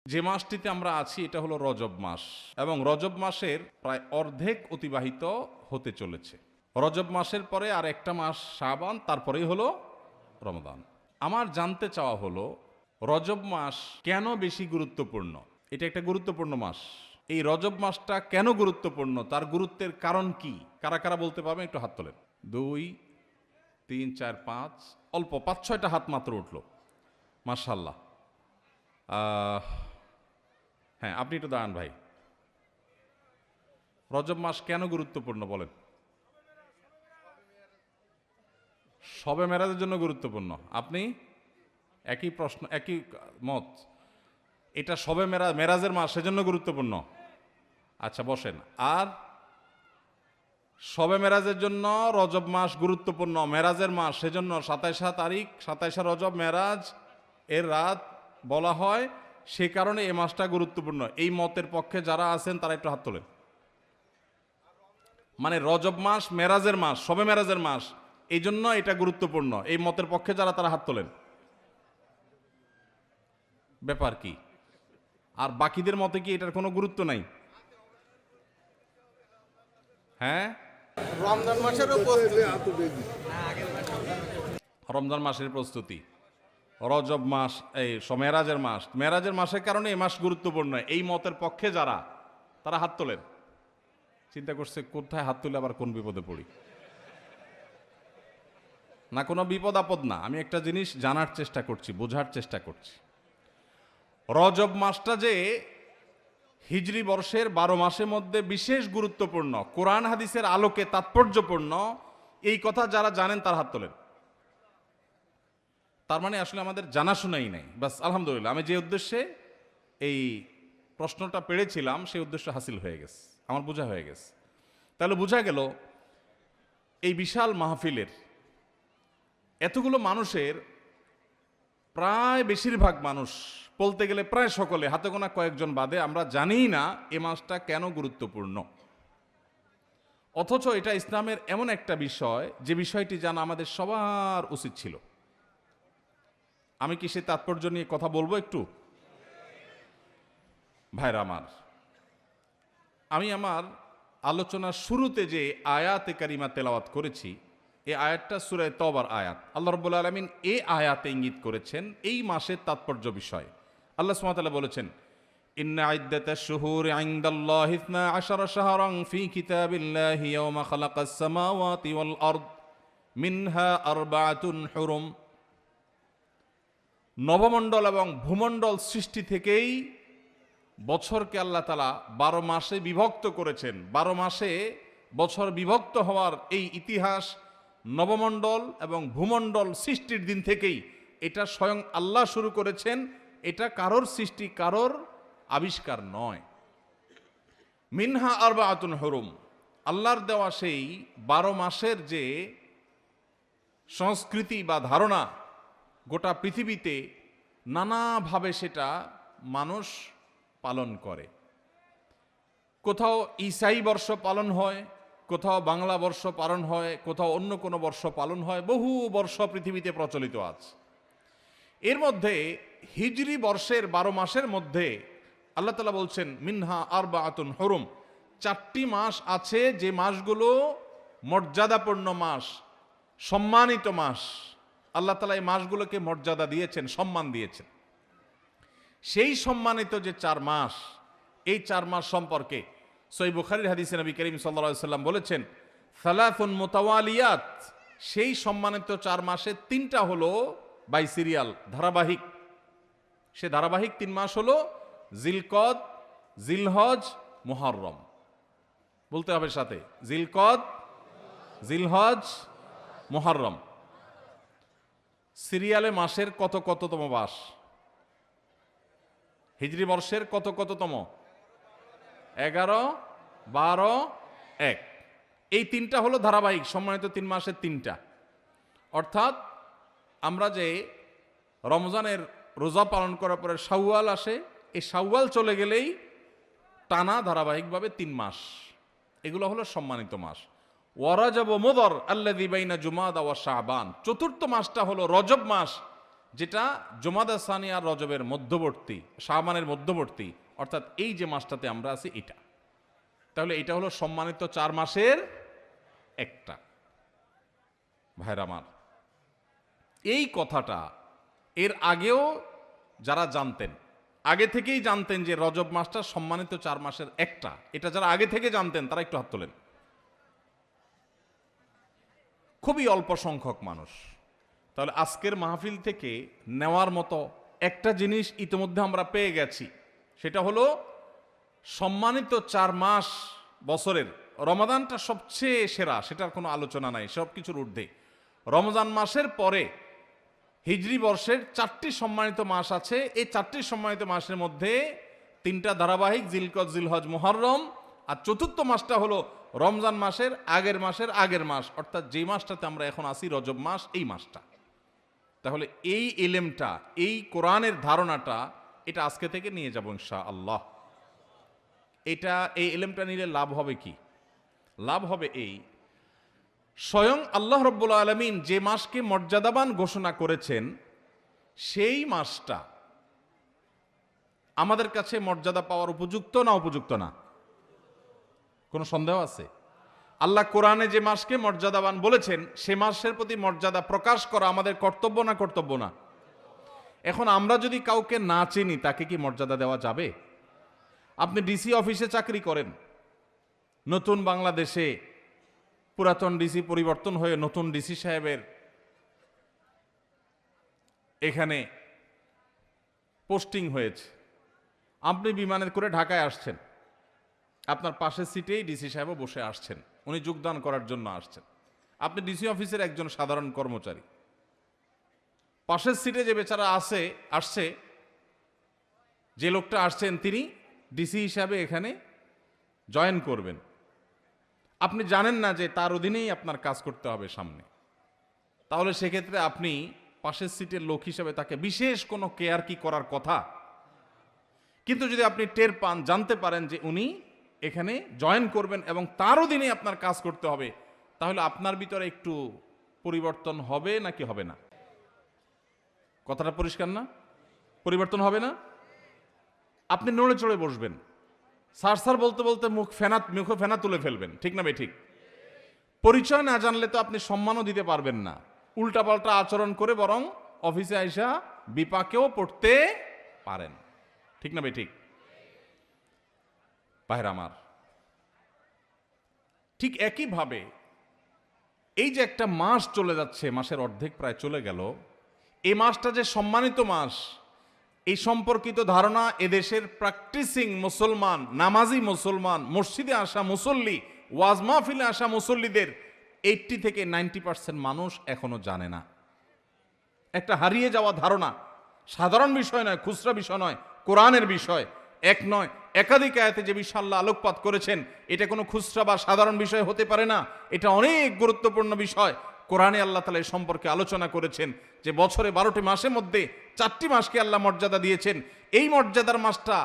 যে মাসটিতে আমরা আছি এটা হলো রজব মাস এবং রজব মাসের প্রায় অর্ধেক অতিবাহিত হতে চলেছে। রজব মাসের পরে আর একটা মাস শাবান, তারপরেই হলো রমজান। আমার জানতে চাওয়া হলো রজব মাস কেন বেশি গুরুত্বপূর্ণ। এটা একটা গুরুত্বপূর্ণ মাস। এই রজব মাসটা কেন গুরুত্বপূর্ণ, তার গুরুত্বের কারণ কি? কারা কারা বলতে পারবেন? একটু হাত তোলেন। 2, 3, 4, 5, অল্প 5-6টা হাত মাত্র উঠলো। মাশাআল্লাহ। হ্যাঁ, আপনি একটু দাঁড়ান ভাই। রজব মাস কেন গুরুত্বপূর্ণ বলেন? শবে মেরাজের জন্য গুরুত্বপূর্ণ। আপনি? একই প্রশ্ন, একই মত। এটা শবে মেরাজের মাস, সেজন্য গুরুত্বপূর্ণ। আচ্ছা বসেন। আর শবে মেরাজের জন্য রজব মাস গুরুত্বপূর্ণ, মেরাজের মাস, সেজন্য 27 তারিখ, 27 রজব মেরাজ এর রাত বলা হয়, সে কারণে এই মাসটা গুরুত্বপূর্ণ। এই মতের পক্ষে যারা আছেন তারা একটু হাত তোলেন। মানে রজব মাস মেরাজের মাস, শবে মেরাজের মাস, এই জন্য এটা গুরুত্বপূর্ণ। এই মতের পক্ষে যারা, তারা হাত তোলেন। ব্যাপার কি? আর বাকিদের মতে কি এটার কোনো গুরুত্ব নাই? হ্যাঁ, রমজান মাসেরও প্রস্তুতি। রমজান মাসের প্রস্তুতি, রজব মাস, এই মেরাজের মাস, মেরাজের মাসের কারণে এই মাস গুরুত্বপূর্ণ। এই মতের পক্ষে যারা, তারা হাত তোলেন। চিন্তা করছে কোথায় হাত তুলে আবার কোন বিপদে পড়ি। না, কোনো বিপদ আপদ না, আমি একটা জিনিস জানার চেষ্টা করছি, বোঝার চেষ্টা করছি। রজব মাসটা যে হিজরি বর্ষের 12 মাসের মধ্যে বিশেষ গুরুত্বপূর্ণ, কোরআন হাদিসের আলোকে তাৎপর্যপূর্ণ, এই কথা যারা জানেন তার হাত তোলেন। তার মানে আসলে আমাদের জানাশোনাই নাই। বাস আলহামদুলিল্লাহ, আমি যে উদ্দেশ্যে এই প্রশ্নটা পেড়েছিলাম সেই উদ্দেশ্য হাসিল হয়ে গেছে, আমার বোঝা হয়ে গেছে। তাহলে বোঝা গেল এই বিশাল মাহফিলের এতগুলো মানুষের প্রায় বেশিরভাগ মানুষ, বলতে গেলে প্রায় সকলে, হাতে গোনা কয়েকজন বাদে, আমরা জানিই না এ মাসটা কেন গুরুত্বপূর্ণ। অথচ এটা ইসলামের এমন একটা বিষয় যে বিষয়টি জানা আমাদের সবার উচিত ছিল। আমি কি সে তাৎপর্য নিয়ে কথা বলবো একটু? ভাইরা আমার, আমি আমার আলোচনার শুরুতে যে আয়াতে কারিমা তেলাওয়াত করেছি, এই আয়াতটা সূরা তওবার আয়াত। আল্লাহ রাব্বুল আলামিন এই আয়াতে ইঙ্গিত করেছেন এই মাসের তাৎপর্য বিষয়। আল্লাহ সুবহানাহু ওয়া তাআলা বলেছেন, ইন্না ইদ্দাতাশ শুহুরি ইনদাল্লাহি 12 শাহরান ফি কিতাবিল্লাহি ইয়াওমা খালাকাস সামাওয়াতি ওয়াল আরদ মিনহা আরবাআতুন হুরুম। নবমণ্ডল এবং ভূমণ্ডল সৃষ্টি থেকেই বছরকে আল্লাহ তাআলা 12 মাসে বিভক্ত করেছেন। 12 মাসে বছর বিভক্ত হওয়ার এই ইতিহাস নবমণ্ডল এবং ভূমণ্ডল সৃষ্টির দিন থেকেই, এটা স্বয়ং আল্লাহ শুরু করেছেন। এটা কারোর সৃষ্টি, কারোর আবিষ্কার নয়। মিনহা আরবাআতুন হুরুম, আল্লাহর দেওয়া সেই 12 মাসের যে সংস্কৃতি বা ধারণা, গোটা পৃথিবীতে নানাভাবে সেটা মানুষ পালন করে। কোথাও ঈসাই বর্ষ পালন হয়, কোথাও বাংলা বর্ষ পালন হয়, কোথাও অন্য কোনো বর্ষ পালন হয়, বহু বর্ষ পৃথিবীতে প্রচলিত আছে। এর মধ্যে হিজরি বর্ষের 12 মাসের মধ্যে আল্লাহ তাআলা বলছেন মিনহা আরবাআতুন হুরুম, 4টি মাস আছে যে মাসগুলো মর্যাদাপূর্ণ মাস, সম্মানিত মাস। আল্লাহ তাআলা এই মাসগুলোকে মর্যাদা দিয়েছেন, সম্মান দিয়েছেন। সেই সম্মানিত যে 4 মাস, এই 4 মাস সম্পর্কে সহিহ বুখারীর হাদিসে নবী করিম সাল্লাল্লাহু আলাইহি সাল্লাম বলেছেন, সালাসুন মুতাওয়ালিয়াত, সেই সম্মানিত 4 মাসে 3টা হলো বাই সিরিয়াল, ধারাবাহিক। সে ধারাবাহিক 3 মাস হলো জিলকদ, জিলহজ, মুহররম। বলতে হবে সাথে, জিলকদ, জিলহজ, মুহররম। সিরিয়ালে মাসের কততম মাস? হিজরি বর্ষের কততম? 11, 12, 1। এই 3টা হলো ধারাবাহিক সম্মানিত 3 মাসের 3টা। অর্থাৎ আমরা যে রমজানের রোজা পালন করার পরে শাওয়াল আসে, এই শাওয়াল চলে গেলেই টানা ধারাবাহিকভাবে 3 মাস, এগুলো হলো সম্মানিত মাস। ওয়ারাজব মুদর আল্লাযী বাইনা জুমাদা ওয়া শাবান, 4র্থ মাসটা হলো রজব মাস, যেটা জুমাদা সানি আর রজবের মধ্যবর্তী, শাবানের মধ্যবর্তী, অর্থাৎ এই যে মাসটাতে আমরা আছি এটা। তাহলে এটা হলো সম্মানিত 4 মাসের একটা। ভাইরা আমার, এই কথাটা এর আগেও যারা জানতেন, আগে থেকেই জানতেন যে রজব মাসটা সম্মানিত 4 মাসের একটা, এটা যারা আগে থেকে জানতেন তারা একটু হাত তোলেন। খুবই অল্প সংখ্যক মানুষ। তাহলে আজকের মাহফিল থেকে নেওয়ার মতো একটা জিনিস ইতিমধ্যে আমরা পেয়ে গেছি, সেটা হলো সম্মানিত 4 মাস বছরের রমাদানটা সবচেয়ে সেরা, সেটার কোনো আলোচনা নাই, সব কিছুর ঊর্ধ্বে। রমজান মাসের পরে হিজরি বর্ষের 4টি সম্মানিত মাস আছে। এই 4টি সম্মানিত মাসের মধ্যে 3টা ধারাবাহিক, জিলকদ, জিলহজ, মুহররম, আর চতুর্থ মাসটা হলো রমজান মাসের আগের মাস, অর্থাৎ যে মাসটাতে আমরা এখন আছি রজব মাস, এই মাসটা। তাহলে এই ইলমটা, এই কোরআনের ধারণাটা, এটা আজকে থেকে নিয়ে যাব ইনশাআল্লাহ। এই ইলমটা নিলে লাভ হবে কি? লাভ হবে এই, স্বয়ং আল্লাহ রাব্বুল আলামিন যে মাসকে মর্যাদাবান ঘোষণা করেছেন, সেই মাসটা আমাদের কাছে মর্যাদা পাওয়ার উপযুক্ত না উপযুক্ত না? কোনো সন্দেহ আছে? আল্লাহ কোরআনে যে মাসকে মর্যাদাবান বলেছেন, সে মাসের প্রতি মর্যাদা প্রকাশ করা আমাদের কর্তব্য না কর্তব্য না? এখন আমরা যদি কাউকে না চিনি, তাকে কি মর্যাদা দেওয়া যাবে? আপনি ডিসি অফিসে চাকরি করেন, নতুন বাংলাদেশে পুরাতন ডিসি পরিবর্তন হয়ে নতুন ডিসি সাহেবের এখানে পোস্টিং হয়েছে। আপনি বিমানে করে ঢাকায় আসছেন, আপনার পাশের সিটেই ডিসি সাহেবও বসে আসছেন, উনি যোগদান করার জন্য আসছেন। আপনি ডিসি অফিসের একজন সাধারণ কর্মচারী, পাশের সিটে যে বেচারা আসছে, যে লোকটা আসছেন তিনি ডিসি হিসাবে এখানে জয়েন করবেন। আপনি জানেন না যে তার অধীনেই আপনার কাজ করতে হবে সামনে। তাহলে সেক্ষেত্রে আপনি পাশের সিটের লোক হিসাবে তাকে বিশেষ কোনো কেয়ার কি করার কথা? কিন্তু যদি আপনি টের পান, জানতে পারেন যে উনি এখানে জয়েন করবেন এবং তার অধীনে আপনার কাজ করতে হবে, তাহলে আপনার ভিতরে একটু পরিবর্তন হবে নাকি হবে না? কথাটা পরিষ্কার না? পরিবর্তন হবে না? আপনি নড়ে চড়ে বসবেন, স্যার বলতে বলতে মুখে ফেনা তুলে ফেলবেন, ঠিক না ঠিক? পরিচয় না জানলে তো আপনি সম্মানও দিতে পারবেন না, উল্টাপাল্টা আচরণ করে বরং অফিসে আইসা বিপাকেও পড়তে পারেন, ঠিক না ঠিক? ভাইরা আমার, ঠিক একইভাবে এই যে একটা মাস চলে যাচ্ছে, মাসের অর্ধেক প্রায় চলে গেল, এই মাসটা যে সম্মানিত মাস, এই সম্পর্কিত ধারণা এদেশের প্র্যাকটিসিং মুসলমান, নামাজি মুসলমান, মসজিদে আসা মুসল্লি, ওয়াজ মাহফিলে আসা মুসল্লিদের 80 থেকে 90% মানুষ এখনো জানে না। একটা হারিয়ে যাওয়া ধারণা, সাধারণ বিষয় নয়, খুচরা বিষয় নয়, কোরআনের বিষয়। এক নয়, একাধিক আয়াতে যে বিষয় আল্লাহ আলোকপাত করেছেন, এটা কোনো খুচরা বা সাধারণ বিষয় হতে পারে না, এটা অনেক গুরুত্বপূর্ণ বিষয়। কোরআনে আল্লাহ তাআলা এই সম্পর্কে আলোচনা করেছেন যে বছরে 12টি মাসের মধ্যে 4টি মাসকে আল্লাহ মর্যাদা দিয়েছেন। এই মর্যাদার মাসটা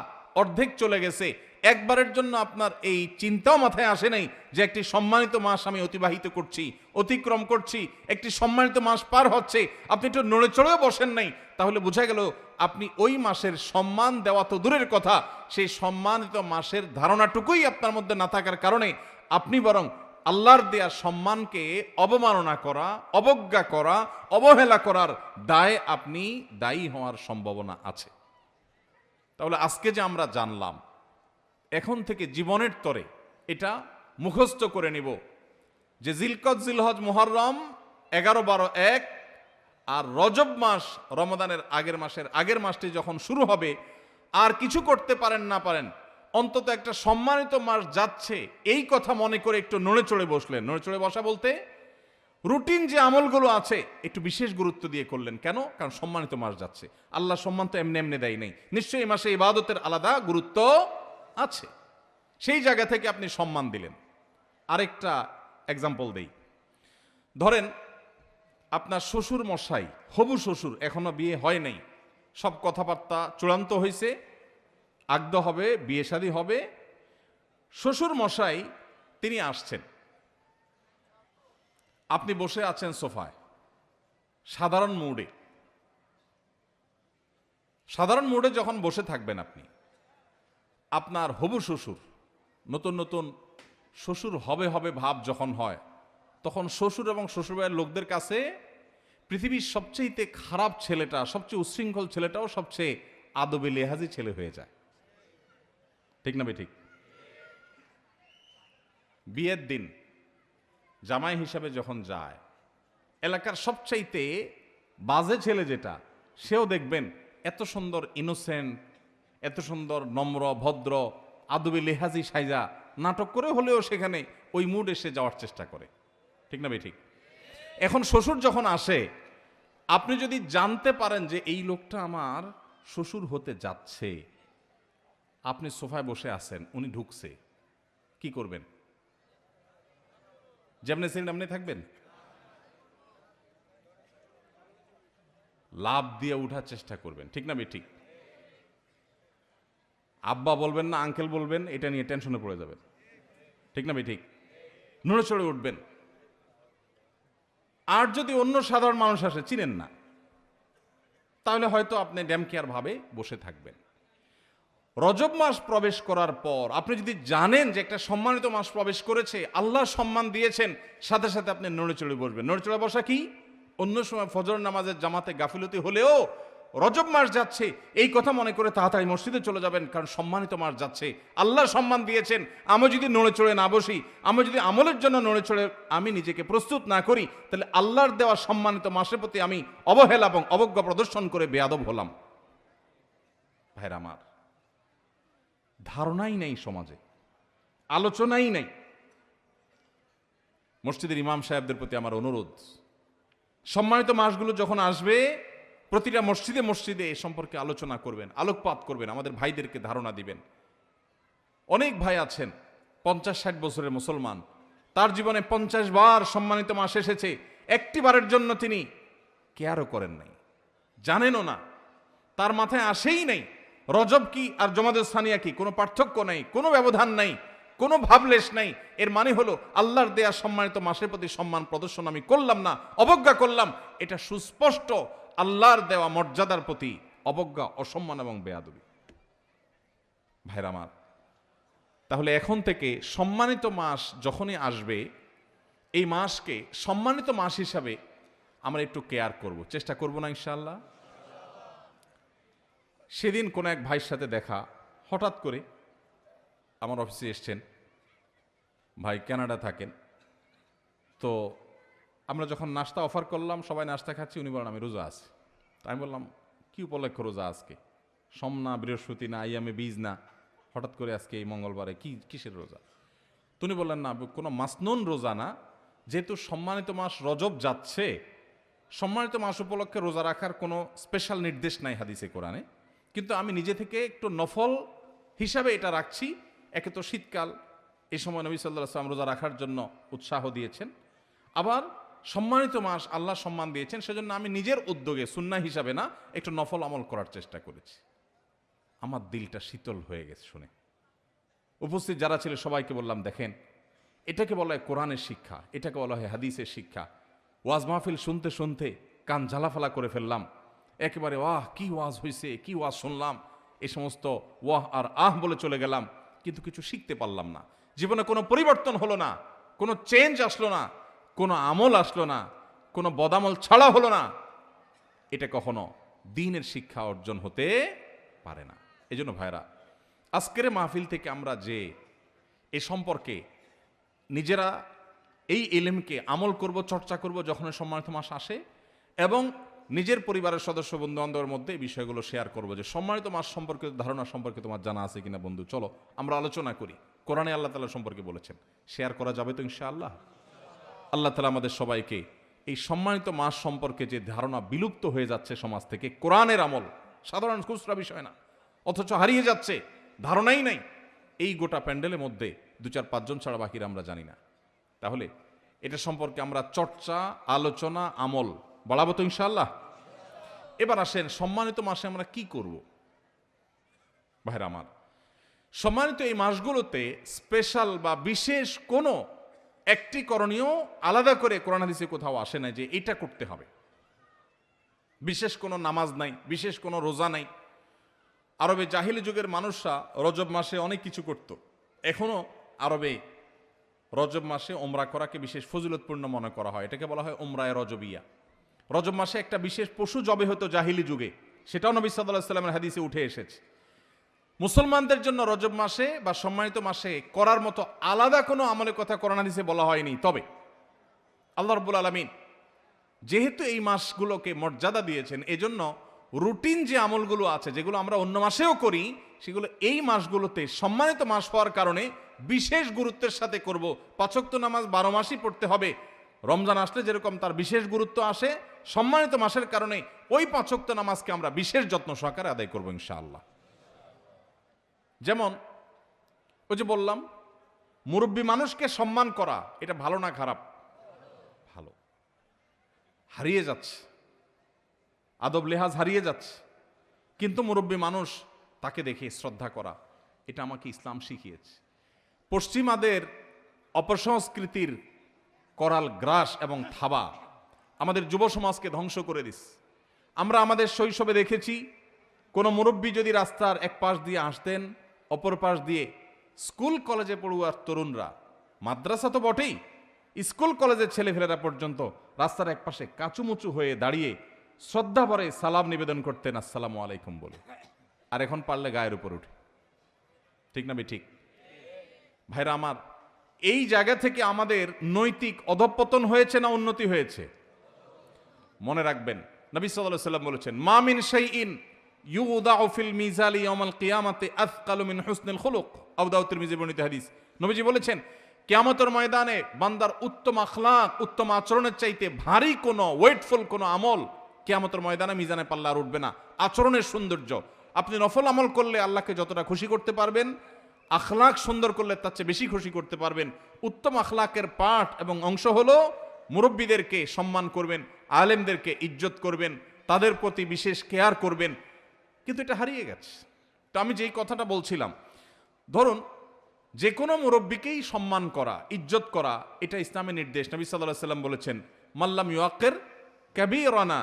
অর্ধেক চলে গেছে, একবারের জন্য আপনার এই চিন্তাও মাথায় আসে নাই যে একটি সম্মানিত মাস আমি অতিবাহিত করছি, অতিক্রম করছি, একটি সম্মানিত মাস পার হচ্ছে, আপনি একটু নড়ে চড়েও বসেন নাই, তাহলে বোঝা গেল আপনি ওই মাসের সম্মান দেওয়া তো দূরের কথা, সেই সম্মানিত মাসের ধারণাটুকুই আপনার মধ্যে না থাকার কারণে আপনি বরং আল্লাহর দেয়া সম্মানকে অবমাননা করা, অবজ্ঞা করা, অবহেলা করার দায়ে আপনি দায়ী হওয়ার সম্ভাবনা আছে। তাহলে আজকে যে আমরা জানলাম, এখন থেকে জীবনের তরে এটা মুখস্থ করে নিব যে জিলকদ, জিলহজ, মুহররম 11, 12, 1 আর রজব মাস, রমাদানের আগের মাসটি যখন শুরু হবে, আর কিছু করতে পারেন না পারেন, অন্তত একটা সম্মানিত মাস যাচ্ছে এই কথা মনে করে একটু নড়ে চড়ে বসলেন। নড়ে চড়ে বসা বলতে রুটিন যে আমলগুলো আছে একটু বিশেষ গুরুত্ব দিয়ে করলেন। কেন? কারণ সম্মানিত মাস যাচ্ছে, আল্লাহ সম্মান তো এমনি এমনি দেয় নেই, নিশ্চয়ই এই মাসে ইবাদতের আলাদা গুরুত্ব আছে, সেই জায়গা থেকে আপনি সম্মান দিলেন। আরেকটা এক্সাম্পল দেই, ধরেন আপনার শ্বশুর মশাই, হবু শ্বশুর, এখনো বিয়ে হয় নাই, সব কথাবার্তা চূড়ান্ত হয়েছে, আগদ হবে, বিয়ে শাদী হবে, শ্বশুর মশাই তিনি আসছেন, আপনি বসে আছেন সোফায় সাধারণ মুডে, সাধারণ মোডে যখন বসে থাকবেন আপনি, আপনার হবু শ্বশুর, নতুন নতুন শ্বশুর হবে হবে ভাব যখন হয়, তখন শ্বশুর এবং শ্বশুরবাড়ির লোকদের কাছে পৃথিবীর সবচেয়ে খারাপ ছেলেটা, সবচেয়ে উচ্ছৃঙ্খল ছেলেটাও সবচেয়ে আদবে লেহাজি ছেলে হয়ে যায়। ঠিক না ঠিক? বিয়ের দিন জামাই হিসাবে যখন যায়, এলাকার সবচাইতে বাজে ছেলে যেটা, সেও দেখবেন এত সুন্দর ইনোসেন্ট, এত সুন্দর নম্র ভদ্র আদবে লেহাজি সাইজা নাটক করে হলেও সেখানে ওই মুড এসে যাওয়ার চেষ্টা করে। ঠিক না ঠিক? এখন শ্বশুর যখন আসে, আপনি যদি জানতে পারেন যে এই লোকটা আমার শ্বশুর হতে যাচ্ছে, আপনি সোফায় বসে আছেন, উনি ঢুকছে, কি করবেন? যেমনি ছিলেন আপনি থাকবেন? লাভ দিয়ে উঠার চেষ্টা করবেন। ঠিক না ঠিক? আব্বা বলবেন না আঙ্কেল বলবেন, এটা নিয়ে টেনশনে পড়ে যাবেন। ঠিক না ঠিক? নড়ে চড়ে উঠবেন। আর যদি অন্য সাধারণ মানুষ আসে, চিনেন না, তাহলে হয়তো আপনি ড্যাম কেয়ার ভাবে বসে থাকবেন। রজব মাস প্রবেশ করার পর আপনি যদি জানেন যে একটা সম্মানিত মাস প্রবেশ করেছে, আল্লাহ সম্মান দিয়েছেন, সাথে সাথে আপনি নড়ে চড়ে বসবেন। নড়ে চড়ে বসা কি? অন্য সময় ফজর নামাজের জামাতে গাফিলতি হলেও রজব মাস যাচ্ছে এই কথা মনে করে তাড়াতাড়ি মসজিদে চলে যাবেন, কারণ সম্মানিত মাস যাচ্ছে, আল্লাহ সম্মান দিয়েছেন। আমি যদি নড়ে চড়ে না বসি, আমি যদি আমলের জন্য নড়ে চড়ে আমি নিজেকে প্রস্তুত না করি, তাহলে আল্লাহর দেওয়া সম্মানিত মাসের প্রতি আমি অবহেলা এবং অবজ্ঞা প্রদর্শন করে বেয়াদব হলাম। ভাইরা আমার, ধারণাই নেই সমাজে, আলোচনাই নেই। মসজিদের ইমাম সাহেবদের প্রতি আমার অনুরোধ, সম্মানিত মাসগুলো যখন আসবে প্রতিটা মসজিদে মসজিদে এ সম্পর্কে আলোচনা করবেন, আলোকপাত করবেন, আমাদের ভাইদেরকে ধারণা দিবেন। অনেক ভাই আছেন 50-60 বছরের মুসলমান, তার জীবনে 50 বার সম্মানিত মাস এসেছে, একটি বারের জন্য তিনি কেয়ারও করেন নাই, জানেনও না, তার মাথায় আসেই নাই রজব কি আর জমাদুস সানিয়া কি, কোনো পার্থক্য নাই, কোনো ব্যবধান নাই, কোনো ভাবলেশ নাই। এর মানে হলো আল্লাহর দেয়া সম্মানিত মাসের প্রতি সম্মান প্রদর্শন আমি করলাম না, অবজ্ঞা করলাম। এটা সুস্পষ্ট আল্লাহর দেওয়া মর্যাদার প্রতি অবজ্ঞা, অসম্মান এবং বেয়াদবি। ভাইরা আমার, তাহলে এখন থেকে সম্মানিত মাস যখনই আসবে, এই মাসকে সম্মানিত মাস হিসাবে আমরা একটু কেয়ার করব, চেষ্টা করব না ইনশাআল্লাহ? সেদিন কোন এক ভাইয়ের সাথে দেখা, হঠাৎ করে আমার অফিসে এসছেন, ভাই কানাডা থাকেন। তো আমরা যখন নাস্তা অফার করলাম, সবাই নাস্তা খাচ্ছি, উনি বলেন আমি রোজা আছি। তাই আমি বললাম কি উপলক্ষে রোজা আজকে? সোম না, বৃহস্পতি না, আইয়ামে বীজ না, হঠাৎ করে আজকে এই মঙ্গলবারে কিসের রোজা? তিনি বললেন না, কোনো মাসনুন রোজা না, যেহেতু সম্মানিত মাস রজব যাচ্ছে, সম্মানিত মাস উপলক্ষে রোজা রাখার কোনো স্পেশাল নির্দেশ নাই হাদিসে কোরআনে, কিন্তু আমি নিজে থেকে একটু নফল হিসাবে এটা রাখছি। একে তো শীতকাল, এই সময় নবী সাল্লাল্লাহু আলাইহি ওয়াসাল্লাম রোজা রাখার জন্য উৎসাহ দিয়েছেন, আবার সম্মানিত মাস আল্লাহ সম্মান দিয়েছেন, সেজন্য আমি নিজের উদ্যোগে সুন্নাহ হিসাবে না, একটু নফল আমল করার চেষ্টা করেছি। আমার দিলটা শীতল হয়ে গেছে শুনে। উপস্থিত যারা ছিল সবাইকে বললাম, দেখেন, এটাকে বলা হয় কোরআনের শিক্ষা, এটাকে বলা হয় হাদিসের শিক্ষা। ওয়াজ মাহফিল শুনতে শুনতে কান ঝালাফালা করে ফেললাম, একেবারে ওয়াহ কি ওয়াজ হয়েছে, কি ওয়াজ শুনলাম, এই সমস্ত ওয়াহ আর আহ বলে চলে গেলাম, কিন্তু কিছু শিখতে পারলাম না। জীবনে কোনো পরিবর্তন হলো না, কোনো চেঞ্জ আসলো না, কোনো আমল আসলো না, কোনো বদামল ছাড়া হলো না। এটা কখনো দ্বীনের শিক্ষা অর্জন হতে পারে না। এজন্য ভাইরা, আজকের মাহফিল থেকে আমরা যে এ সম্পর্কে নিজেরা এই ইলমকে আমল করব, চর্চা করব যখন সম্মানিত মাস আসে, এবং নিজের পরিবারের সদস্য বন্ধু বান্ধবের মধ্যে এই বিষয়গুলো শেয়ার করব, যে সম্মানিত মাস সম্পর্কে ধারণা সম্পর্কে তোমার জানা আছে কিনা বন্ধু, চলো আমরা আলোচনা করি। কোরআনে আল্লাহ তাআলা সম্পর্কে বলেছেন, শেয়ার করা যাবে তো ইনশাআল্লাহ? আল্লাহ তাআলা আমাদের সবাইকে এই সম্মানিত মাস সম্পর্কে যে ধারণা বিলুপ্ত হয়ে যাচ্ছে সমাজ থেকে, কোরআনের আমল, সাধারণ খুচরা বিষয় না, অথচ হারিয়ে যাচ্ছে, ধারণাই নাই, এই গোটা প্যান্ডেলের মধ্যে 2-4-5 জন ছাড়া বাকিরা আমরা জানি না। তাহলে এটা সম্পর্কে আমরা চর্চা, আলোচনা, আমল বাড়াবো তো ইনশাআল্লাহ? এবার আসেন, সম্মানিত মাসে আমরা কি করব? ভাইরা আমার, সম্মানিত এই মাসগুলোতে স্পেশাল বা বিশেষ কোনো একটি করণীয় আলাদা করে কোরআন হাদিসে কোথাও আসে না যে এটা করতে হবে। বিশেষ কোনো নামাজ নাই, বিশেষ কোনো রোজা নাই, আরবে জাহিলি যুগের মানুষরা রজব মাসে অনেক কিছু করত। এখনো আরবে রজব মাসে ওমরা করাকে বিশেষ ফজিলতপূর্ণ মনে করা হয়। এটাকে বলা হয় ওমরায়ে রজবিয়া। রজব মাসে একটা বিশেষ পশু জবে হতো জাহিলি যুগে, সেটাও নবী সাল্লাল্লাহু আলাইহি ওয়াসাল্লামের হাদিসে উঠে এসেছে। মুসলমানদের জন্য রজব মাসে বা সম্মানিত মাসে করার মতো আলাদা কোনো আমলের কথা কোরআন হাদিসে বলা হয়নি। তবে আল্লাহ রাব্বুল আলামিন যেহেতু এই মাসগুলোকে মর্যাদা দিয়েছেন, এজন্য রুটিন যে আমলগুলো আছে যেগুলো আমরা অন্য মাসেও করি, সেগুলো এই মাসগুলোতে সম্মানিত মাস হওয়ার কারণে বিশেষ গুরুত্বের সাথে করব। ৫ ওয়াক্ত নামাজ ১২ মাসই পড়তে হবে। রমজান আসলে যেরকম তার বিশেষ গুরুত্ব আসে, সম্মানিত মাসের কারণে ওই ৫ ওয়াক্ত নামাজকে আমরা বিশেষ যত্ন সহকারে আদায় করব ইনশাআল্লাহ। যেমন ওই যে বললাম, মুরব্বী মানুষকে সম্মান করা এটা ভালো না খারাপ? ভালো। হারিয়ে যাচ্ছে, আদব লেহাজ হারিয়ে যাচ্ছে, কিন্তু মুরব্বী মানুষ তাকে দেখে শ্রদ্ধা করা এটা আমাকে ইসলাম শিখিয়েছে। পশ্চিমাদের অপসংস্কৃতির করাল গ্রাস এবং থাবা আমাদের যুব সমাজকে ধ্বংস করে দিস। আমরা আমাদের শৈশবে দেখেছি, কোনো মুরব্বী যদি রাস্তার এক পাশ দিয়ে আসতেন, অপর পাশ দিয়ে স্কুল কলেজে পড়ুয়ার তরুণরা, মাদ্রাসা তো বটেই, স্কুল কলেজের ছেলেফেলেরা পর্যন্ত রাস্তার এক পাশে কাচুমুচু হয়ে দাঁড়িয়ে শ্রদ্ধা ভরে সালাম নিবেদন করতেন, আসসালামু আলাইকুম বলে। আর এখন পারলে গায়ের উপর উঠে। ঠিক না ঠিক? ভাইরা আমার, এই জায়গা থেকে আমাদের নৈতিক অধঃপতন হয়েছে না উন্নতি হয়েছে? মনে রাখবেন, নবী সাল্লাল্লাহু আলাইহি ওয়াসাল্লাম বলেছেন, মা মিন শাইইন ইউদাউ ফিল মিজালি ইয়াউমাল কিয়ামাতি আথকালু মিন হুসনিল খুলুক। আবু দাউদ তিরমিজি বর্ণিত হাদিস। নবীজি বলেছেন, কিয়ামতের ময়দানে বান্দার উত্তম আখলাক, উত্তম আচরণের চাইতে ভারী কোনো ওয়েটফুল কোনো আমল কিয়ামতের ময়দানে মিজানে পাল্লা আর উঠবে না। আচরণের সৌন্দর্য। আপনি নফল আমল করলে আল্লাহকে যতটা খুশি করতে পারবেন, আখলাক সুন্দর করলে তার চেয়ে বেশি খুশি করতে পারবেন। উত্তম আখলাকের পাঠ এবং অংশ হলো মুরব্বীদেরকে সম্মান করবেন, আলেমদেরকে ইজ্জত করবেন, তাদের প্রতি বিশেষ কেয়ার করবেন। কিন্তু এটা হারিয়ে গেছে। তো আমি যেই কথাটা বলছিলাম, ধরুন যে কোনো মুরব্বীকেই সম্মান করা, ইজ্জত করা, এটা ইসলামের নির্দেশ। নবী সাল্লাল্লাহু আলাইহি ওয়াসাল্লাম বলেছেন, মাল্লাম ইউআক্কির কাবীরানা,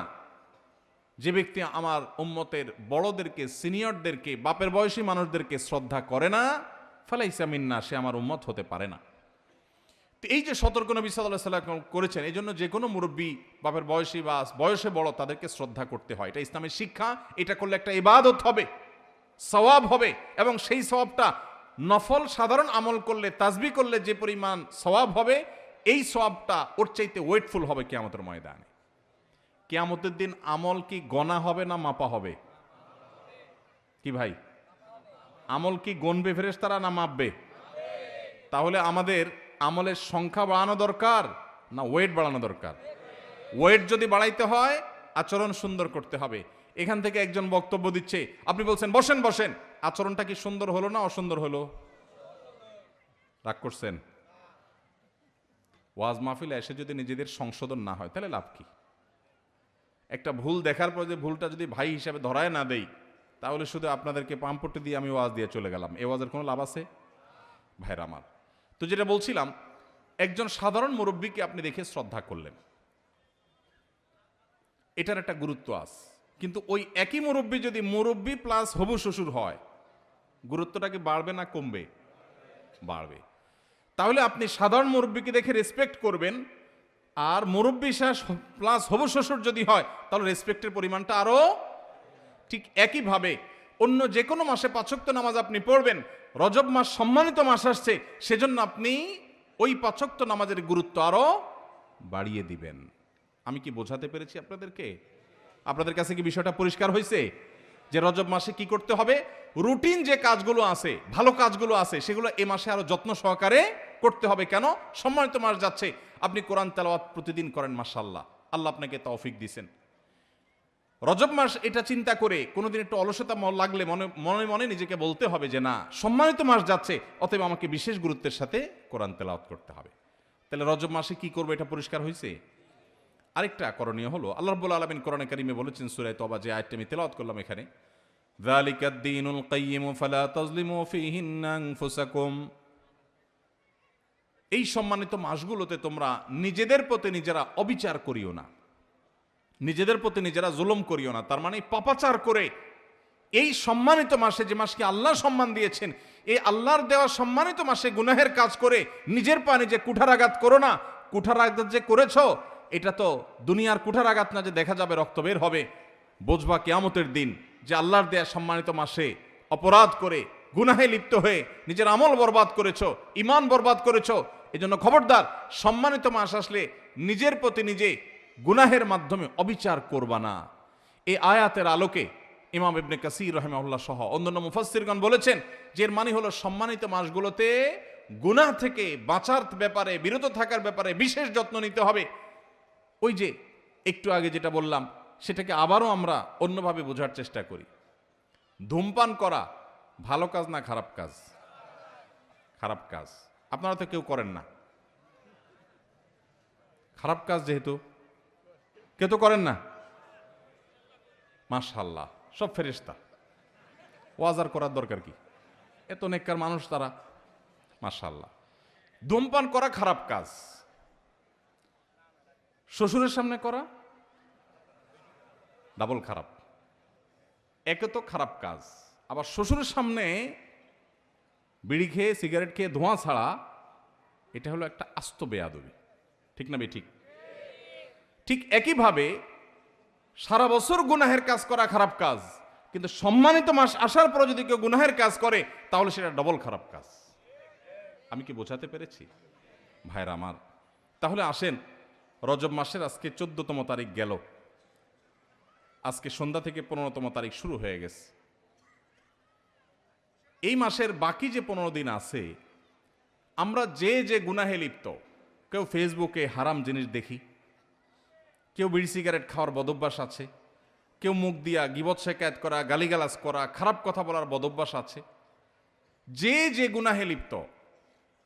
যে ব্যক্তি আমার উম্মতের বড়দেরকে, সিনিয়রদেরকে, বাপের বয়সী মানুষদেরকে শ্রদ্ধা করে না, ফালাইসা মিন্না, সে আমার উম্মত হতে পারে না। তো এই যে সতর্ক নবী সাল্লাল্লাহু আলাইহি ওয়াসাল্লাম করেছেন, এই জন্য যে কোনো মুরব্বী, বাপের বয়সী বা বয়সে বড়, তাদেরকে শ্রদ্ধা করতে হয়। এটা ইসলামের শিক্ষা। এটা করলে একটা ইবাদত হবে, সওয়াব হবে, এবং সেই সওয়াবটা নফল সাধারণ আমল করলে, তাসবিহ করলে যে পরিমাণ সওয়াব হবে, এই সওয়াবটা ওর চাইতে ওয়েটফুল হবে কিয়ামতের ময়দানে। কিয়ামতের দিন আমল কি গণা হবে না মাপা হবে? কি ভাই, আমল কি গণবে ফেরেশতারা না মাপবে? তাহলে আমাদের আমলের সংখ্যা বাড়ানো দরকার না ওয়েট বাড়ানো দরকার? ওয়েট যদি বাড়াইতে হয়, আচরণ সুন্দর করতে হবে। এখান থেকে একজন বক্তব্য দিচ্ছে, আপনি বলছেন বসেন বসেন, আচরণটা কি সুন্দর হলো না অসুন্দর হলো? রাগ করছেন? ওয়াজ মাহফিলে এসে যদি নিজেদের সংশোধন না হয়, তাহলে লাভ কি? একটা ভুল দেখার পর যে ভুলটা যদি ভাই হিসাবে ধরায় না দেই, তাহলে শুধু আপনাদেরকে পাম্পট্টি দিয়ে আমি ওয়াজ দিয়ে চলে গেলাম। এ ওয়াজের কোনো লাভ আছে? ভাইরা আমার, তো যেটা বলছিলাম, একজন সাধারণ মুরব্বীকে আপনি দেখে শ্রদ্ধা করলেন, এটার একটা গুরুত্ব আছে। কিন্তু ওই একই মুরব্বী যদি মুরব্বী প্লাস হবু শ্বশুর হয়, গুরুত্বটা কি বাড়বে না কমবে? বাড়বে। তাহলে আপনি সাধারণ মুরব্বীকে দেখে রেসপেক্ট করবেন, আর মুরব্বী প্লাস হবু শ্বশুর যদি হয়, তাহলে রেসপেক্টের পরিমাণটা আরো। ঠিক একইভাবে অন্য যে কোনো মাসে ৫ ওয়াক্ত নামাজ আপনি পড়বেন, রজব মাস সম্মানিত মাস আসছে, সেজন্য আপনি ওই ৫ ওয়াক্ত নামাজের গুরুত্ব আরো বাড়িয়ে দিবেন। আমি কি বোঝাতে পেরেছি আপনাদেরকে? আপনাদের কাছে কি বিষয়টা পরিষ্কার হয়েছে যে রজব মাসে কি করতে হবে? রুটিন যে কাজগুলো আছে, ভালো কাজগুলো আছে, সেগুলো এ মাসে আরো যত্ন সহকারে করতে হবে। কেন? সম্মানিত মাস যাচ্ছে, আপনি কোরআন তেলাওয়াত প্রতিদিন করেন, মাশাআল্লাহ, আল্লাহ আপনাকে তৌফিক দিয়েছেন। রজব মাস এটা চিন্তা করে কোনোদিন একটু অলসতা লাগলে মনে মনে নিজেকে বলতে হবে যে না, সম্মানিত মাস যাচ্ছে, অতএব আমাকে বিশেষ গুরুত্বের সাথে কোরআন তেলাওয়াত করতে হবে। তাহলে রজব মাসে কি করবো, এটা পরিষ্কার হয়েছে। আরেকটা করণীয় হলো, আল্লাহ রাব্বুল আলামিন কোরআনে কারিমে বলেছেন সূরা তওবা, যে আয়াতটি আমি তেলাওয়াত করলাম এখানে, যালিকাদ দীনুল কাইয়্যিম ফালা তাজলিমু ফীহিন্না আনফুসাকুম। এই সম্মানিত মাসগুলোতে তোমরা নিজেদের প্রতি নিজেরা অবিচার করিও না, নিজেদের প্রতি নিজেরা জুলুম করিও না। তার মানে পাপাচার করে এই সম্মানিত মাসে, যে মাসকে আল্লাহ সম্মান দিয়েছেন, এই আল্লাহর দেওয়া সম্মানিত মাসে গুনাহের কাজ করে নিজের পা নিজে কুঠারাঘাত করো না। কুঠারাঘাত যে করেছ, এটা তো দুনিয়ার কুঠারাঘাত না যে দেখা যাবে রক্ত বের হবে। বুঝবা কিয়ামতের দিন যে আল্লাহর দেয়া সম্মানিত মাসে অপরাধ করে গুনাহে লিপ্ত হয়ে নিজের আমল বরবাদ করেছো, ইমান বরবাদ করেছো। এজন্য খবরদার, সম্মানিত মাস আসলে নিজের প্রতি নিজে গুনাহের মাধ্যমে অবিচার করবা না। এই আয়াতের আলোকে ইমাম ইবনে কাসির রাহিমাহুল্লাহ সহ অন্যান্য মুফাসসিরগণ বলেছেন যে এর মানে হলো সম্মানিত মাসগুলোতে গুনাহ থেকে বাঁচার ব্যাপারে, বিরত থাকার ব্যাপারে বিশেষ যত্ন নিতে হবে। ওই যে একটু আগে যেটা বললাম, সেটাকে আবারও আমরা অন্যভাবে বোঝার চেষ্টা করি। ধূমপান করা ভালো কাজ না খারাপ কাজ? খারাপ কাজ। আপনারা তো কেউ করেন না। খারাপ কাজ যেহেতু কেউ তো করেন না। মাশাআল্লাহ, সব ফেরেশতা। ওয়াজ আর করার দরকার কি? এত নেককার মানুষ তারা, মাশাআল্লাহ। ধূমপান করা খারাপ কাজ। শ্বশুরের সামনে করা ডাবল খারাপ। একে তো খারাপ কাজ, আবার শ্বশুরের সামনে বিড়ি খেয়ে, সিগারেট খেয়ে ধোঁয়া ছাড়া, এটা হলো একটা আস্ত বেয়াদবি। ঠিক না ঠিক? ঠিক একইভাবে সারা বছর গুনাহের কাজ করা খারাপ কাজ, কিন্তু সম্মানিত মাস আসার পর যদি কেউ গুনাহের কাজ করে, তাহলে সেটা ডবল খারাপ কাজ। আমি কি বোঝাতে পেরেছি ভাইরা আমার? তাহলে আসেন, রজব মাসের আজকে 14তম তারিখ গেল, আজকে সন্ধ্যা থেকে 15তম তারিখ শুরু হয়ে গেছে। এই মাসের বাকি যে 15 দিন আছে, আমরা যে গুনাহে লিপ্ত, কেউ ফেসবুকে হারাম জিনিস দেখি, কেউ বিড়ি সিগারেট খাওয়ার বদভ্যাস আছে, কেউ মুখ দিয়া গীবত শেকায়েত করা, গালিগালাজ করা, খারাপ কথা বলার বদভ্যাস আছে। যে গুনাহে লিপ্ত,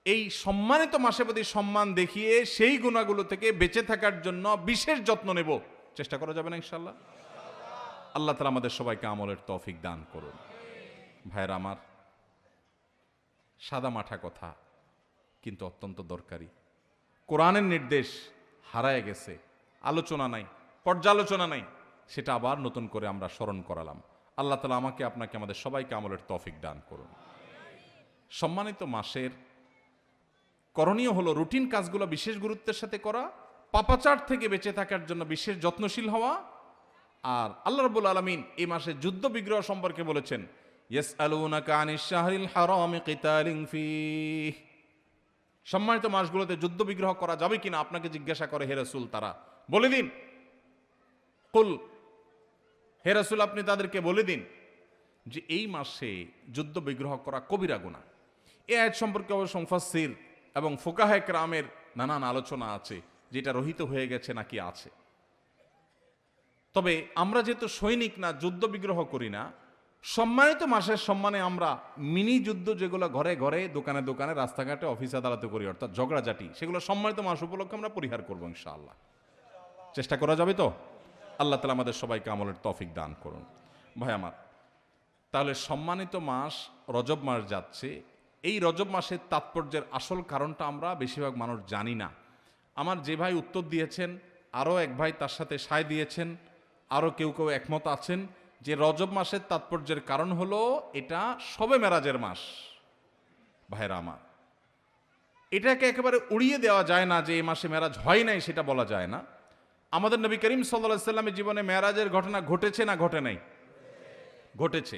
এই সম্মানিত মাসে প্রতি সম্মান দেখিয়ে সেই গুনাহগুলো থেকে বেঁচে থাকার জন্য বিশেষ যত্ন নেব। চেষ্টা করা যাবে না ইনশাআল্লাহ? আল্লাহ তাআলা আমাদের সবাইকে আমলের তৌফিক দান করুন। ভাইরা আমার, সাদা মাঠা কথা কিন্তু অত্যন্ত দরকারি। কোরআনের নির্দেশ হারায় গেছে, আলোচনা নাই, পর্যালোচনা নাই, সেটা আবার নতুন করে আমরা স্মরণ করালাম। আল্লাহ তাআলা আমাকে, আপনাকে, আমাদের সবাইকে আমলের তৌফিক দান করুন। সম্মানিত মাসের করণীয় হলো রুটিন কাজগুলো বিশেষ গুরুত্বের সাথে করা, পাপাচার থেকে বেঁচে থাকার জন্য বিশেষ যত্নশীল হওয়া। আর আল্লাহ রাব্বুল আলামিন এই মাসে যুদ্ধ বিগ্রহ সম্পর্কে বলেছেন, ইয়াসআলুনাকা আনিশ শাহরিল হারামি কিতালিন ফীহ। সম্মানিত মাসগুলোতে যুদ্ধ বিগ্রহ করা যাবে কিনা আপনাকে জিজ্ঞাসা করে হে রাসূল, তারা বলে দিন, কুল, হে রাসূল আপনি তাদেরকে বলে দিন যে এই মাসে যুদ্ধ বিগ্রহ করা কবিরা গুনাহ। এই আয়াত সম্পর্কে অবশ্য মুফাসসির এবং ফুকাহায়ে কেরামের নানান আলোচনা আছে, যেটা রহিত হয়ে গেছে নাকি আছে। তবে আমরা যেহেতু সৈনিক না, যুদ্ধ বিগ্রহ করি না, সম্মানিত মাসের সম্মানে আমরা মিনি যুদ্ধ যেগুলো ঘরে ঘরে, দোকানে দোকানে, রাস্তাঘাটে, অফিস আদালতে করি, অর্থাৎ ঝগড়াঝাটি, সেগুলো সম্মানিত মাস উপলক্ষে আমরা পরিহার করবো ইনশাআল্লাহ। চেষ্টা করা যাবে তো? আল্লাহ তাআলা আমাদের সবাইকে আমলের তৌফিক দান করুন। ভাই আমার, তাহলে সম্মানিত মাস রজব মাস যাচ্ছে। এই রজব মাসের তাৎপর্যের আসল কারণটা আমরা বেশিরভাগ মানুষ জানি না। আমার যে ভাই উত্তর দিয়েছেন, আরও এক ভাই তার সাথে সায় দিয়েছেন, আরও কেউ কেউ একমত আছেন যে রজব মাসের তাৎপর্যের কারণ হলো এটা শবে মেরাজের মাস। ভাইরা আমার, এটাকে একেবারে উড়িয়ে দেওয়া যায় না যে এই মাসে মেরাজ হয় নাই, সেটা বলা যায় না। আমাদের নবী করিম সাল্লাল্লাহু আলাইহি সাল্লামের জীবনে মেরাজের ঘটনা ঘটেছে না ঘটে নাই? ঘটেছে।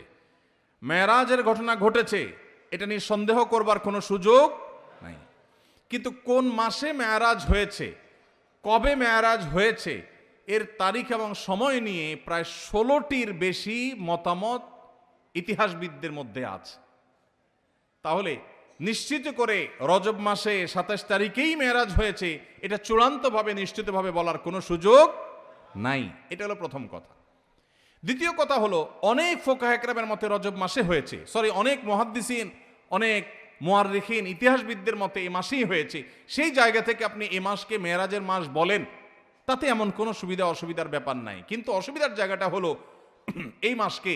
মেরাজের ঘটনা ঘটেছে, এটা নিয়ে সন্দেহ করবার কোনো সুযোগ নাই। কিন্তু কোন মাসে মেরাজ হয়েছে, কবে মেরাজ হয়েছে, এর তারিখ এবং সময় নিয়ে প্রায় 16টির বেশি মতামত ইতিহাসবিদদের মধ্যে আছে। তাহলে নিশ্চিত করে রজব মাসে 27 তারিখেই মেরাজ হয়েছে, এটা চূড়ান্তভাবে নিশ্চিতভাবে বলার কোনো সুযোগ নাই। এটা হলো প্রথম কথা। দ্বিতীয় কথা হলো, অনেক ফুকাহায়ে কেরামের মতে রজব মাসে হয়েছে, অনেক মুহাদ্দিসিন, অনেক মুআররিখিন, ইতিহাসবিদদের মতে এই মাসেই হয়েছে। সেই জায়গা থেকে আপনি এই মাসকে মেরাজের মাস বলেন, তাতে এমন কোনো সুবিধা অসুবিধার ব্যাপার নাই। কিন্তু অসুবিধার জায়গাটা হলো এই মাসকে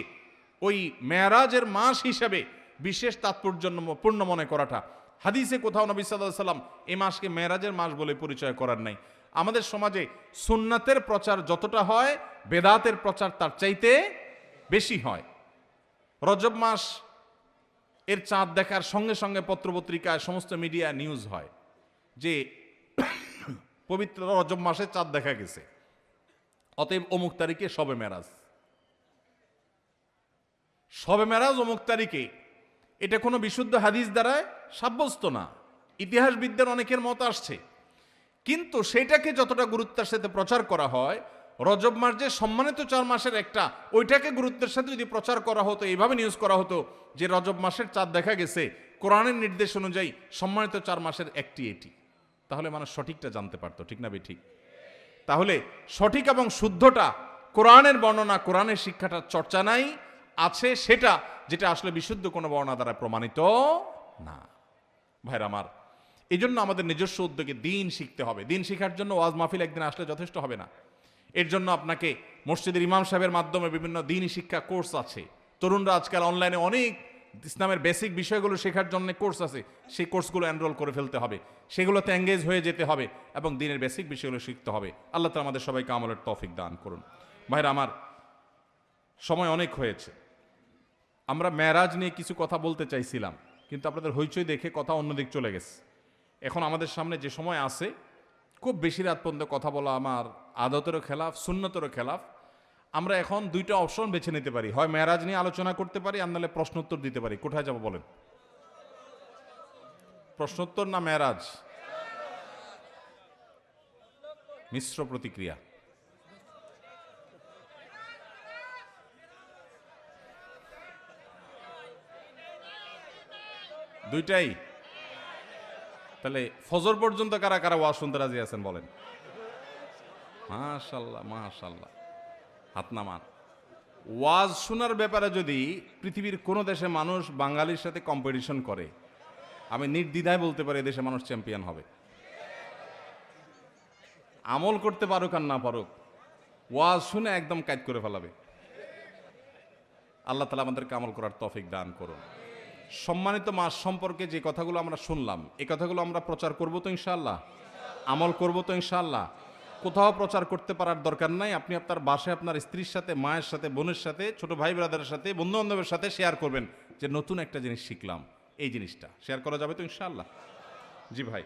ওই মেরাজের মাস হিসেবে বিশেষ তাৎপর্যপূর্ণ মনে করাটা। হাদিসে কোথাও নবী সাল্লাল্লাহু আলাইহি ওয়াসাল্লাম এই মাসকে মেরাজের মাস বলে পরিচয় করার নাই। আমাদের সমাজে সুন্নাতের প্রচার যতটা হয়, বেদাতের প্রচার তার চাইতে বেশি হয়। রজব মাস এর চাঁদ দেখার সঙ্গে সঙ্গে পত্রপত্রিকায় সমস্ত মিডিয়া নিউজ হয় যে পবিত্র রজব মাসে চাঁদ দেখা গেছে, অতএব অমুক তারিখে শবে মেরাজ। শবে মেরাজ অমুক তারিখে, এটা কোনো বিশুদ্ধ হাদিস দ্বারায় সাব্যস্ত না। ইতিহাসবিদদের অনেকের মত আসছে, কিন্তু সেটাকে যতটা গুরুত্বের সাথে প্রচার করা হয়, রজব মাস যে সম্মানিত 4 মাসের একটা, ওইটাকে গুরুত্বের সাথে যদি প্রচার করা হতো, এইভাবে নিউজ করা হতো যে রজব মাসের চাঁদ দেখা গেছে, কোরআনের নির্দেশ অনুযায়ী সম্মানিত 4 মাসের একটি এটি, তাহলে মানুষ সঠিকটা জানতে পারতো, ঠিক না ঠিক? তাহলে সঠিক এবং শুদ্ধটা কোরআনের বর্ণনা, কোরআনের শিক্ষাটা চর্চা নাই, আছে সেটা যেটা আসলে বিশুদ্ধ কোনো বর্ণনা দ্বারা প্রমাণিত না। ভাইরা আমার, এই জন্য আমাদের নিজস্ব উদ্যোগে দিন শিখতে হবে। দিন শেখার জন্য ওয়াজ মাহফিল একদিন আসলে যথেষ্ট হবে না। এর জন্য আপনাকে মসজিদের ইমাম সাহেবের মাধ্যমে বিভিন্ন দিনই শিক্ষা কোর্স আছে। তরুণরা আজকাল অনলাইনে অনেক ইসলামের বেসিক বিষয়গুলো শেখার জন্য কোর্স আছে, সেই কোর্সগুলো এনরোল করে ফেলতে হবে, সেগুলোতে এঙ্গেজ হয়ে যেতে হবে এবং দিনের বেসিক বিষয়গুলো শিখতে হবে। আল্লাহ তাআলা আমাদের সবাইকে আমলের তৌফিক দান করুন। ভাইরা আমার, সময় অনেক হয়েছে। আমরা মেরাজ নিয়ে কিছু কথা বলতে চাইছিলাম, কিন্তু আপনাদের হইচই দেখে কথা অন্যদিক চলে গেছে। এখন আমাদের সামনে যে সময় আছে, খুব বেশি রাত পর্যন্ত কথা বলা আমার আদতেরও খেলাফ, সুন্নতেরও খেলাফ। আমরা এখন 2টা অপশন বেছে নিতে পারি, হয় মেরাজ নিয়ে আলোচনা করতে পারি, আর নাহলে প্রশ্নোত্তর দিতে পারি। কোথায় যাব বলেন? প্রশ্নোত্তর না মেরাজ? মিশ্র প্রতিক্রিয়া। দুইটাই? তাহলে ফজর পর্যন্ত কারা কারা ওয়াজ শুনতে রাজি আছেন বলেন? মাশাআল্লাহ, মাশাআল্লাহ, হাত নামান। ওয়াজ শোনার ব্যাপারে যদি পৃথিবীর কোনো দেশে মানুষ বাঙালির সাথে কম্পিটিশন করে, আমি নির্দ্বিধায় বলতে পারি এদেশে মানুষ চ্যাম্পিয়ন হবে। আমল করতে পারুক আর না পারুক, ওয়াজ শুনে একদম কাজ করে ফেলাবে। আল্লাহ তাআলা আমাদেরকে আমল করার তৌফিক দান করুন। সম্মানিত মাস সম্পর্কে যে কথাগুলো আমরা শুনলাম, এই কথাগুলো আমরা প্রচার করব তো ইনশাআল্লাহ, আমল করব তো ইনশাআল্লাহ। কোথাও প্রচার করতে পারার দরকার নাই। আপনি আপনার বাসায় আপনার স্ত্রীর সাথে, মায়ের সাথে, বোনের সাথে, ছোট ভাই ব্রাদারের সাথে, বন্ধু বান্ধবের সাথে শেয়ার করবেন যে নতুন একটা জিনিস শিখলাম, এই জিনিসটা শেয়ার করা যাবে তো ইনশাআল্লাহ। জি ভাই।